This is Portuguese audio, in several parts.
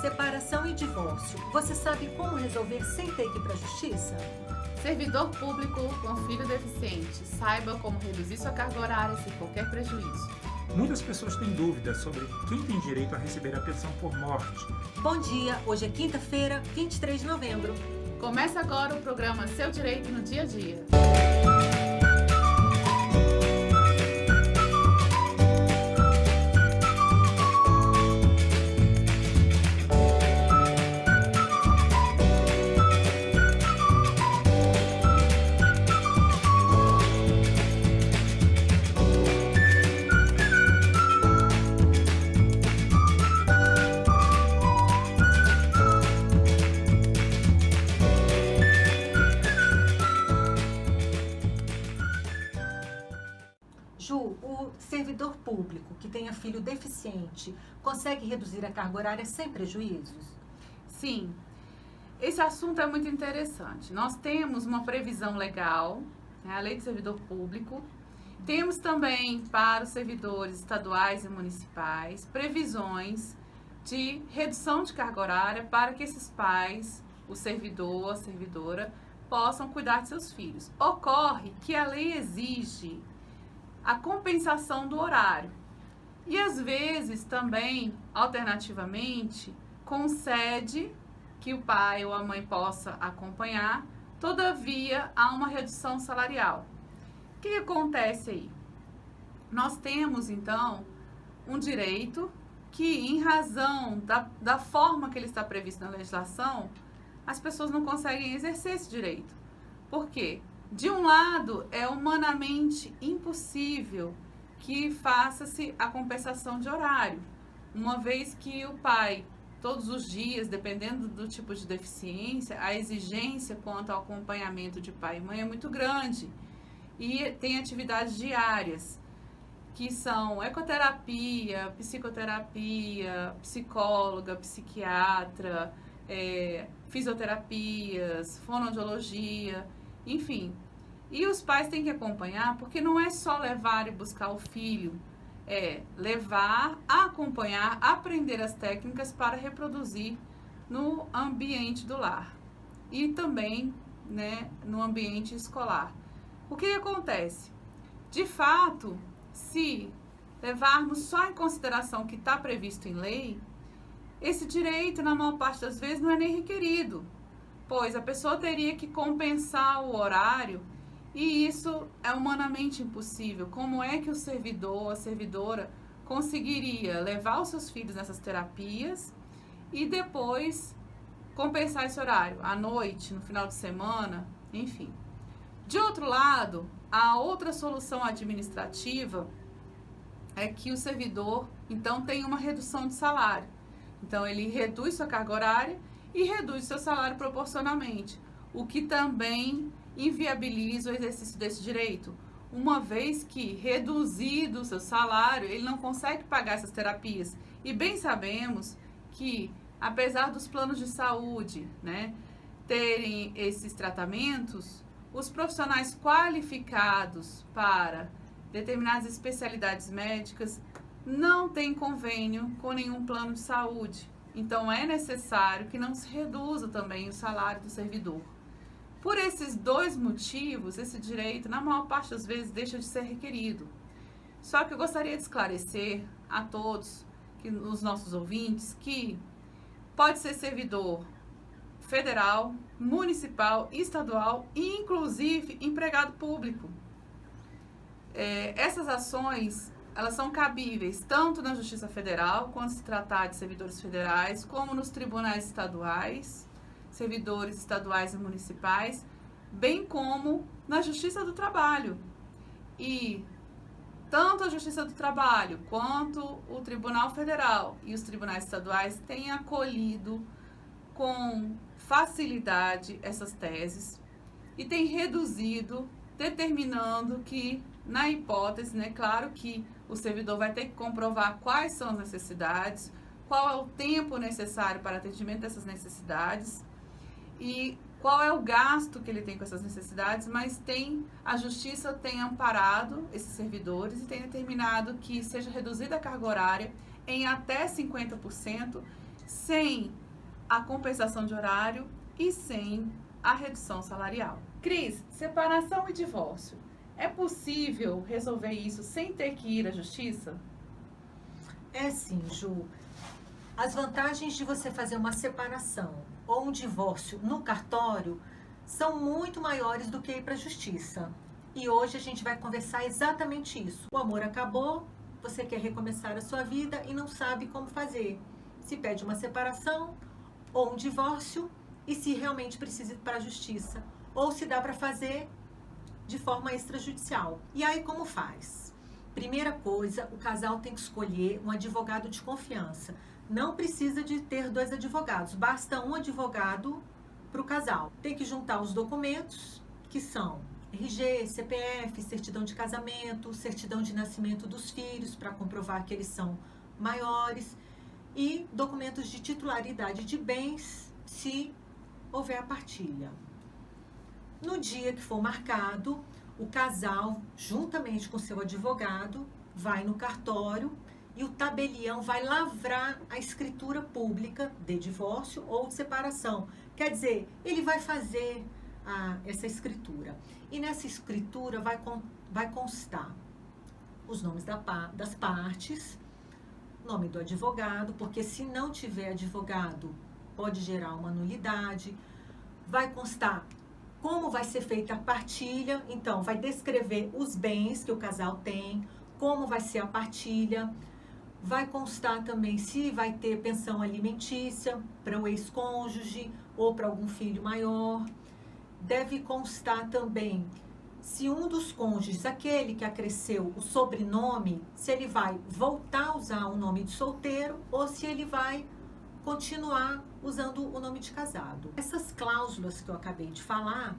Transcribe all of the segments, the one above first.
Separação e divórcio. Você sabe como resolver sem ter que ir para a justiça? Servidor público com filho deficiente. Saiba como reduzir sua carga horária sem qualquer prejuízo. Muitas pessoas têm dúvidas sobre quem tem direito a receber a pensão por morte. Bom dia, hoje é quinta-feira, 23 de novembro. Começa agora o programa Seu Direito no Dia a Dia. Ju, o servidor público que tenha filho deficiente consegue reduzir a carga horária sem prejuízos? Sim, esse assunto é muito interessante. Nós temos uma previsão legal, né, a Lei do Servidor Público. Temos também para os servidores estaduais e municipais previsões de redução de carga horária para que esses pais, o servidor, a servidora, possam cuidar de seus filhos. Ocorre que a lei exige a compensação do horário e às vezes também, alternativamente, concede que o pai ou a mãe possa acompanhar, todavia há uma redução salarial. O que acontece aí? Nós temos então um direito que, em razão da forma que ele está previsto na legislação, as pessoas não conseguem exercer esse direito. Por quê? De um lado, é humanamente impossível que faça-se a compensação de horário, uma vez que o pai, todos os dias, dependendo do tipo de deficiência, a exigência quanto ao acompanhamento de pai e mãe é muito grande e tem atividades diárias, que são ecoterapia, psicoterapia, psicóloga, psiquiatra, fisioterapias, fonoaudiologia, enfim. E os pais têm que acompanhar, porque não é só levar e buscar o filho, é levar, acompanhar, aprender as técnicas para reproduzir no ambiente do lar e também, né, no ambiente escolar. O que acontece? De fato, se levarmos só em consideração o que está previsto em lei, esse direito, na maior parte das vezes, não é nem requerido, pois a pessoa teria que compensar o horário e isso é humanamente impossível. Como é que o servidor, a servidora, conseguiria levar os seus filhos nessas terapias e depois compensar esse horário, à noite, no final de semana, enfim. De outro lado, a outra solução administrativa é que o servidor, então, tem uma redução de salário. Então, ele reduz sua carga horária e reduz seu salário proporcionalmente, o que também inviabiliza o exercício desse direito, uma vez que, reduzido o seu salário, ele não consegue pagar essas terapias. E bem sabemos que, apesar dos planos de saúde, né, terem esses tratamentos, os profissionais qualificados para determinadas especialidades médicas não têm convênio com nenhum plano de saúde. Então, é necessário que não se reduza também o salário do servidor. Por esses dois motivos, esse direito, na maior parte das vezes, deixa de ser requerido. Só que eu gostaria de esclarecer a todos, os nossos ouvintes, que pode ser servidor federal, municipal, estadual e, inclusive, empregado público. Essas ações, elas são cabíveis tanto na Justiça Federal, quando se tratar de servidores federais, como nos tribunais estaduais, servidores estaduais e municipais, bem como na Justiça do Trabalho. E tanto a Justiça do Trabalho quanto o Tribunal Federal e os tribunais estaduais têm acolhido com facilidade essas teses e têm reduzido, determinando que, na hipótese, né, claro que o servidor vai ter que comprovar quais são as necessidades, qual é o tempo necessário para atendimento dessas necessidades e qual é o gasto que ele tem com essas necessidades, mas a Justiça tem amparado esses servidores e tem determinado que seja reduzida a carga horária em até 50%, sem a compensação de horário e sem a redução salarial. Cris, separação e divórcio. É possível resolver isso sem ter que ir à justiça? É sim, Ju. As vantagens de você fazer uma separação ou um divórcio no cartório são muito maiores do que ir para a justiça. E hoje a gente vai conversar exatamente isso. O amor acabou, você quer recomeçar a sua vida e não sabe como fazer. Se pede uma separação ou um divórcio e se realmente precisa ir para a justiça. Ou se dá para fazer de forma extrajudicial. E aí como faz? Primeira coisa, o casal tem que escolher um advogado de confiança. Não precisa de ter 2 advogados, basta um advogado para o casal. Tem que juntar os documentos, que são RG, CPF, certidão de casamento, certidão de nascimento dos filhos, para comprovar que eles são maiores, e documentos de titularidade de bens, se houver a partilha. No dia que for marcado, o casal, juntamente com seu advogado, vai no cartório e o tabelião vai lavrar a escritura pública de divórcio ou de separação. Quer dizer, ele vai fazer essa escritura. E nessa escritura vai constar os nomes das partes, nome do advogado, porque se não tiver advogado, pode gerar uma nulidade. Vai constar como vai ser feita a partilha, então vai descrever os bens que o casal tem, como vai ser a partilha, vai constar também se vai ter pensão alimentícia para o ex-cônjuge ou para algum filho maior. Deve constar também se um dos cônjuges, aquele que acresceu o sobrenome, se ele vai voltar a usar o nome de solteiro ou se ele vai continuar usando o nome de casado. Essas cláusulas que eu acabei de falar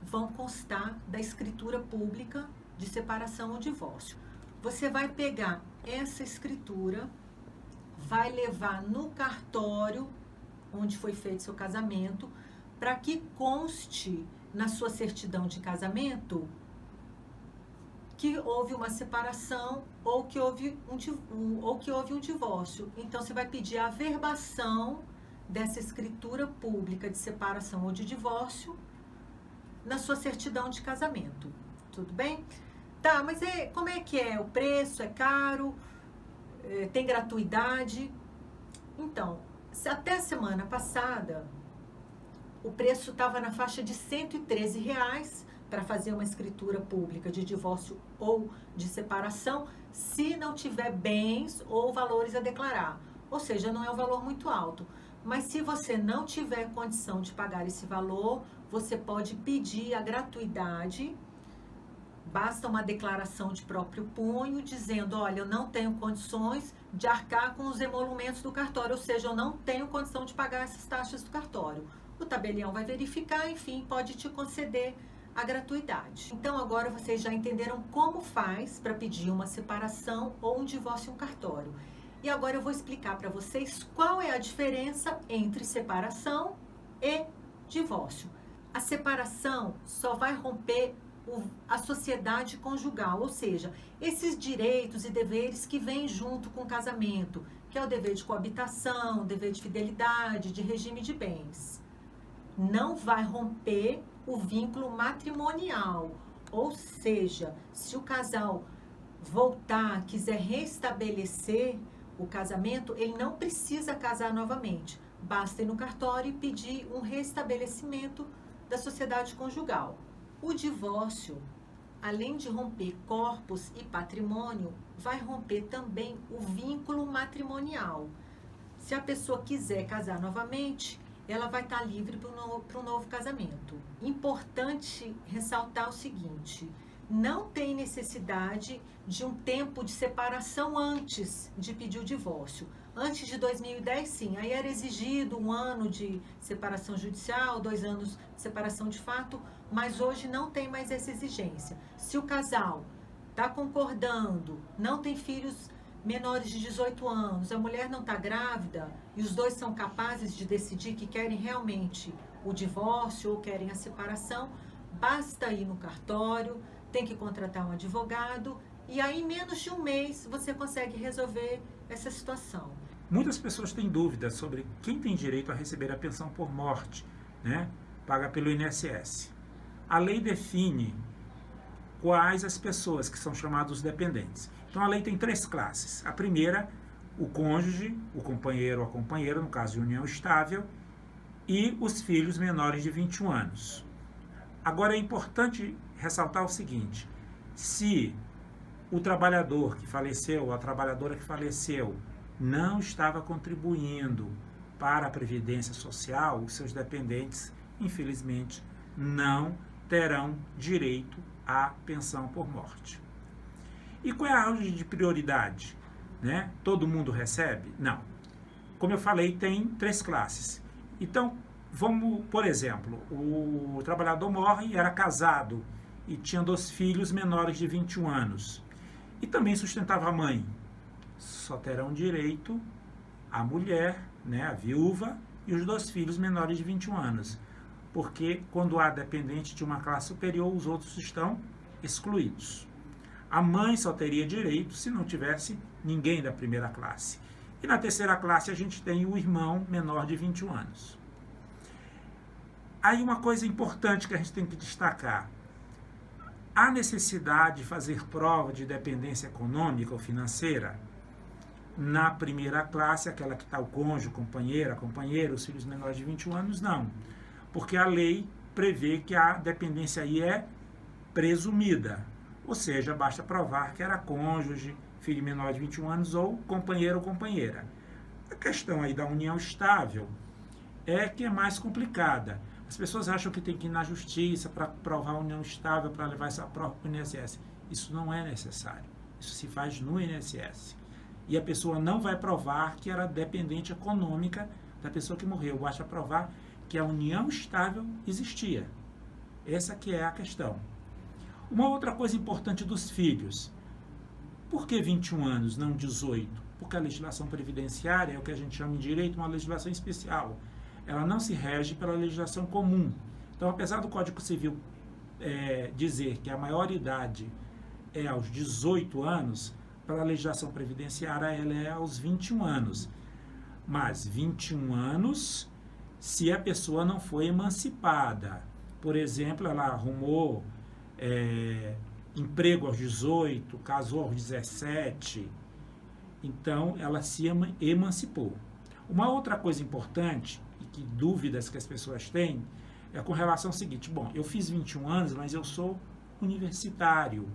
vão constar da escritura pública de separação ou divórcio. Você vai pegar essa escritura, vai levar no cartório onde foi feito seu casamento, para que conste na sua certidão de casamento que houve uma separação ou que houve um divórcio. Então, você vai pedir a averbação dessa escritura pública de separação ou de divórcio na sua certidão de casamento. Tudo bem? Tá, mas como é que é? O preço é caro? Tem gratuidade? Então, até a semana passada, o preço estava na faixa de R$113 para fazer uma escritura pública de divórcio ou de separação, se não tiver bens ou valores a declarar. Ou seja, não é um valor muito alto. Mas se você não tiver condição de pagar esse valor, você pode pedir a gratuidade. Basta uma declaração de próprio punho, dizendo, olha, eu não tenho condições de arcar com os emolumentos do cartório, ou seja, eu não tenho condição de pagar essas taxas do cartório. O tabelião vai verificar, enfim, pode te conceder a gratuidade. Então, agora vocês já entenderam como faz para pedir uma separação ou um divórcio em um cartório. E agora eu vou explicar para vocês qual é a diferença entre separação e divórcio. A separação só vai romper a sociedade conjugal, ou seja, esses direitos e deveres que vêm junto com o casamento, que é o dever de coabitação, dever de fidelidade, de regime de bens. Não vai romper o vínculo matrimonial, ou seja, se o casal voltar, quiser restabelecer o casamento, ele não precisa casar novamente, basta ir no cartório e pedir um restabelecimento da sociedade conjugal. O divórcio, além de romper corpos e patrimônio, vai romper também o vínculo matrimonial. Se a pessoa quiser casar novamente, ela vai estar livre para um novo casamento. Importante ressaltar o seguinte, não tem necessidade de um tempo de separação antes de pedir o divórcio. Antes de 2010, sim, aí era exigido 1 ano de separação judicial, 2 anos de separação de fato, mas hoje não tem mais essa exigência. Se o casal está concordando, não tem filhos menores de 18 anos, a mulher não está grávida e os dois são capazes de decidir que querem realmente o divórcio ou querem a separação, basta ir no cartório, tem que contratar um advogado e aí em menos de 1 mês você consegue resolver essa situação. Muitas pessoas têm dúvidas sobre quem tem direito a receber a pensão por morte, né, paga pelo INSS. A lei define quais as pessoas que são chamados dependentes. Então, a lei tem 3 classes. A primeira, o cônjuge, o companheiro ou a companheira, no caso de união estável, e os filhos menores de 21 anos. Agora, é importante ressaltar o seguinte: se o trabalhador que faleceu, ou a trabalhadora que faleceu, não estava contribuindo para a Previdência Social, os seus dependentes, infelizmente, não terão direito à pensão por morte. E qual é a ordem de prioridade? Né? Todo mundo recebe? Não. Como eu falei, tem 3 classes. Então, vamos, por exemplo, o trabalhador morre, era casado e tinha 2 filhos menores de 21 anos. E também sustentava a mãe. Só terão direito a mulher, né, a viúva, e os 2 filhos menores de 21 anos. Porque quando há dependente de uma classe superior, os outros estão excluídos. A mãe só teria direito se não tivesse ninguém da primeira classe. E na terceira classe a gente tem o irmão menor de 21 anos. Aí uma coisa importante que a gente tem que destacar. Há necessidade de fazer prova de dependência econômica ou financeira? Na primeira classe, aquela que está o cônjuge, companheira, companheiro, os filhos menores de 21 anos, não. Porque a lei prevê que a dependência aí é presumida. Ou seja, basta provar que era cônjuge, filho menor de 21 anos ou companheiro ou companheira. A questão aí da união estável é que é mais complicada. As pessoas acham que tem que ir na justiça para provar a união estável, para levar essa prova para o INSS. Isso não é necessário. Isso se faz no INSS. E a pessoa não vai provar que era dependente econômica da pessoa que morreu. Basta provar que a união estável existia. Essa que é a questão. Uma outra coisa importante dos filhos. Por que 21 anos, não 18? Porque a legislação previdenciária é o que a gente chama em direito uma legislação especial. Ela não se rege pela legislação comum. Então, apesar do Código Civil dizer que a maioridade é aos 18 anos, para a legislação previdenciária ela é aos 21 anos. Mas 21 anos se a pessoa não foi emancipada. Por exemplo, ela arrumou emprego aos 18, casou aos 17, então ela se emancipou. Uma outra coisa importante, e que dúvidas que as pessoas têm, é com relação ao seguinte: bom, eu fiz 21 anos, mas eu sou universitário,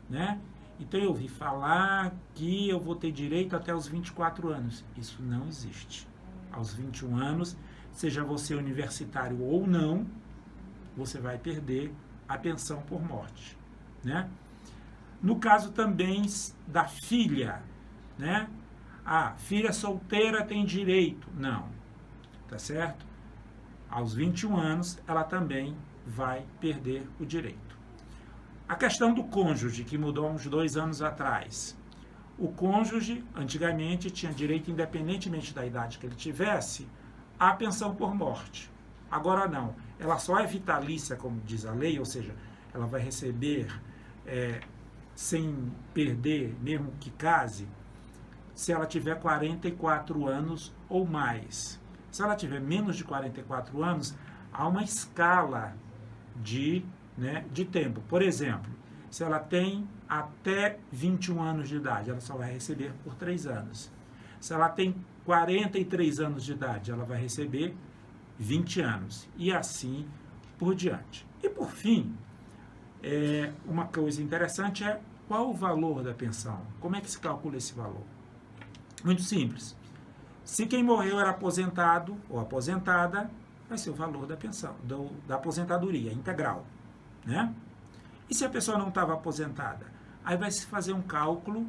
né? Então eu ouvi falar que eu vou ter direito até os 24 anos. Isso não existe. Aos 21 anos, seja você universitário ou não, você vai perder a pensão por morte, né? No caso também da filha, né? A filha solteira tem direito. Não, tá certo? Aos 21 anos, ela também vai perder o direito. A questão do cônjuge, que mudou há uns 2 anos atrás. O cônjuge, antigamente, tinha direito, independentemente da idade que ele tivesse, à pensão por morte. Agora não. Ela só é vitalícia, como diz a lei, ou seja, ela vai receber sem perder, mesmo que case, se ela tiver 44 anos ou mais. Se ela tiver menos de 44 anos, há uma escala de tempo. Por exemplo, se ela tem até 21 anos de idade, ela só vai receber por 3 anos. Se ela tem 43 anos de idade, ela vai receber 20 anos. E assim por diante. E por fim, uma coisa interessante é qual o valor da pensão? Como é que se calcula esse valor? Muito simples. Se quem morreu era aposentado ou aposentada, vai ser o valor da pensão, da aposentadoria integral, né? E se a pessoa não estava aposentada? Aí vai se fazer um cálculo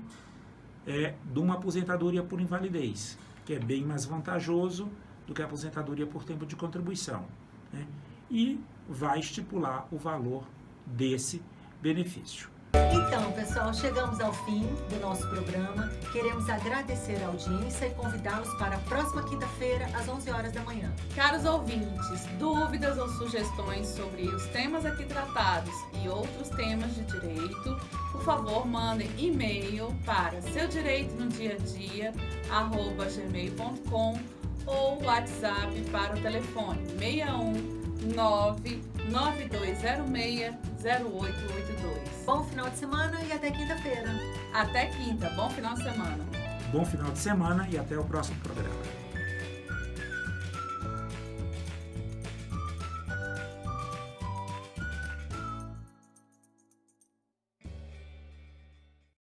de uma aposentadoria por invalidez, que é bem mais vantajoso do que a aposentadoria por tempo de contribuição, né? E vai estipular o valor desse benefício. Então, pessoal, chegamos ao fim do nosso programa. Queremos agradecer a audiência e convidá-los para a próxima quinta-feira, às 11 horas da manhã. Caros ouvintes, dúvidas ou sugestões sobre os temas aqui tratados e outros temas de direito, por favor, mandem e-mail para seudireitonodiadia@gmail.com ou WhatsApp para o telefone 61992060882. Bom final de semana e até quinta-feira. Até quinta, bom final de semana. Bom final de semana e até o próximo programa.